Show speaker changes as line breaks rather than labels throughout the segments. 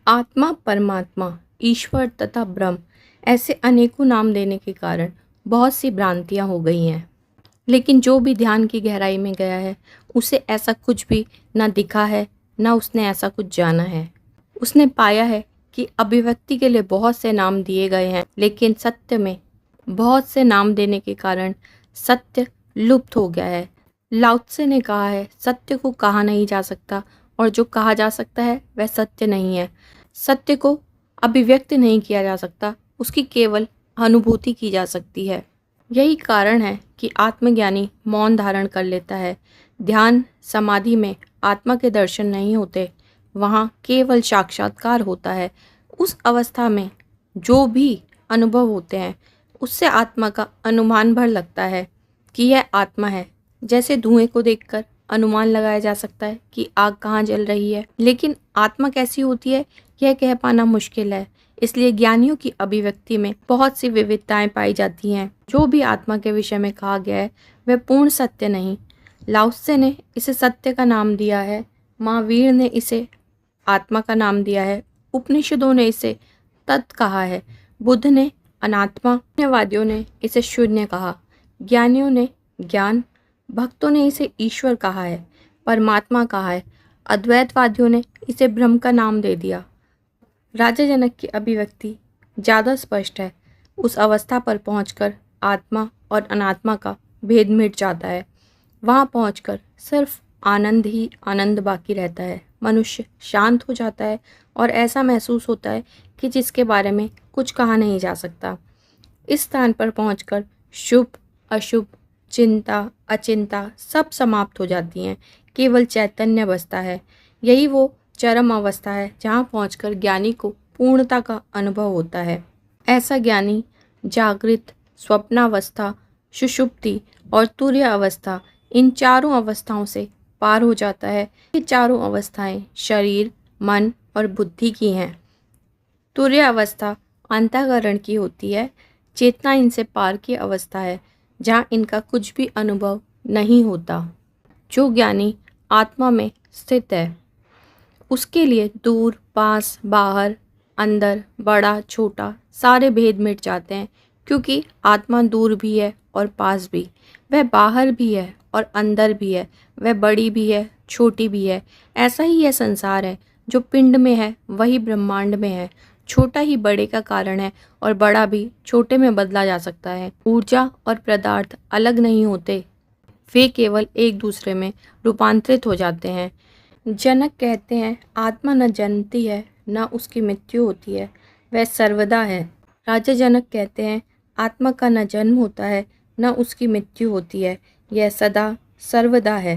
आत्मा, परमात्मा, ईश्वर तथा ब्रह्म ऐसे अनेकों नाम देने के कारण बहुत सी भ्रांतियाँ हो गई हैं। लेकिन जो भी ध्यान की गहराई में गया है, उसे ऐसा कुछ भी ना दिखा है, ना उसने ऐसा कुछ जाना है। उसने पाया है कि अभिव्यक्ति के लिए बहुत से नाम दिए गए हैं, लेकिन सत्य में बहुत से नाम देने के कारण सत्य लुप्त हो गया है। लाओ त्से ने कहा है, सत्य को कहा नहीं जा सकता और जो कहा जा सकता है वह सत्य नहीं है। सत्य को अभिव्यक्त नहीं किया जा सकता, उसकी केवल अनुभूति की जा सकती है। यही कारण है कि आत्मज्ञानी मौन धारण कर लेता है। ध्यान समाधि में आत्मा के दर्शन नहीं होते, वहाँ केवल साक्षात्कार होता है। उस अवस्था में जो भी अनुभव होते हैं, उससे आत्मा का अनुमान भर लगता है कि यह आत्मा है। जैसे धुएं को देखकर अनुमान लगाया जा सकता है कि आग कहाँ जल रही है, लेकिन आत्मा कैसी होती है यह कह पाना मुश्किल है। इसलिए ज्ञानियों की अभिव्यक्ति में बहुत सी विविधताएं पाई जाती हैं। जो भी आत्मा के विषय में कहा गया है वह पूर्ण सत्य नहीं। लाओ त्से ने इसे सत्य का नाम दिया है, महावीर ने इसे आत्मा का नाम दिया है, उपनिषदों ने इसे तत् कहा है, बुद्ध ने अनात्मा, वादियों ने इसे शून्य कहा, ज्ञानियों ने ज्ञान, भक्तों ने इसे ईश्वर कहा है, परमात्मा कहा है, अद्वैतवादियों ने इसे ब्रह्म का नाम दे दिया। राजा जनक की अभिव्यक्ति ज़्यादा स्पष्ट है। उस अवस्था पर पहुंचकर आत्मा और अनात्मा का भेद मिट जाता है। वहां पहुंचकर सिर्फ आनंद ही आनंद बाकी रहता है। मनुष्य शांत हो जाता है और ऐसा महसूस होता है कि जिसके बारे में कुछ कहा नहीं जा सकता। इस स्थान पर पहुंचकर शुभ अशुभ, चिंता अचिंता सब समाप्त हो जाती हैं। केवल चैतन्य बसता है। यही वो चरम अवस्था है जहाँ पहुंचकर ज्ञानी को पूर्णता का अनुभव होता है। ऐसा ज्ञानी जागृत, स्वप्नावस्था, सुषुप्ति और तुर्य अवस्था, इन चारों अवस्थाओं से पार हो जाता है। ये चारों अवस्थाएं शरीर, मन और बुद्धि की हैं। तुर्य अवस्था अंतःकरण की होती है। चेतना इनसे पार की अवस्था है जहाँ इनका कुछ भी अनुभव नहीं होता। जो ज्ञानी आत्मा में स्थित है, उसके लिए दूर, पास, बाहर, अंदर, बड़ा, छोटा सारे भेद मिट जाते हैं, क्योंकि आत्मा दूर भी है और पास भी। वह बाहर भी है और अंदर भी है। वह बड़ी भी है, छोटी भी है। ऐसा ही यह संसार है। जो पिंड में है वही ब्रह्मांड में है। छोटा ही बड़े का कारण है और बड़ा भी छोटे में बदला जा सकता है। ऊर्जा और पदार्थ अलग नहीं होते, वे केवल एक दूसरे में रूपांतरित हो जाते हैं। जनक कहते हैं, आत्मा न जन्मती है न उसकी मृत्यु होती है, वह सर्वदा है। राजा जनक कहते हैं, आत्मा का न जन्म होता है न उसकी मृत्यु होती है, यह सदा सर्वदा है।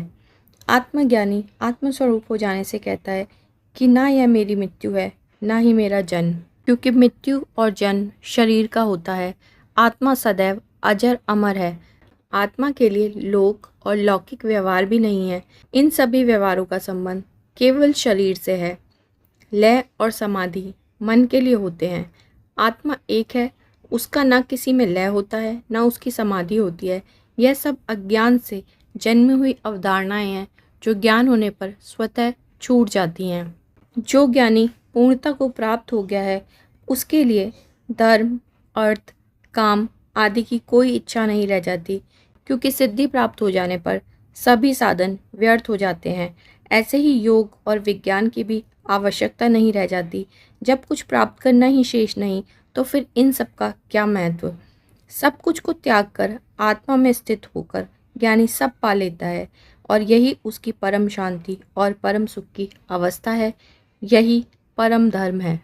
आत्मज्ञानी आत्मस्वरूप हो जाने से कहता है कि ना यह मेरी मृत्यु है ना ही मेरा जन्म, क्योंकि मृत्यु और जन्म शरीर का होता है। आत्मा सदैव अजर अमर है। आत्मा के लिए लोक और लौकिक व्यवहार भी नहीं है। इन सभी व्यवहारों का संबंध केवल शरीर से है। लय और समाधि मन के लिए होते हैं। आत्मा एक है, उसका ना किसी में लय होता है ना उसकी समाधि होती है। यह सब अज्ञान से जन्मी हुई अवधारणाएं हैं जो ज्ञान होने पर स्वतः छूट जाती हैं। जो ज्ञानी पूर्णता को प्राप्त हो गया है, उसके लिए धर्म, अर्थ, काम आदि की कोई इच्छा नहीं रह जाती, क्योंकि सिद्धि प्राप्त हो जाने पर सभी साधन व्यर्थ हो जाते हैं। ऐसे ही योग और विज्ञान की भी आवश्यकता नहीं रह जाती। जब कुछ प्राप्त करना ही शेष नहीं, तो फिर इन सब का क्या महत्व। सब कुछ को त्याग कर आत्मा में स्थित होकर ज्ञानी सब पा लेता है और यही उसकी परम शांति और परम सुख की अवस्था है। यही परम धर्म है।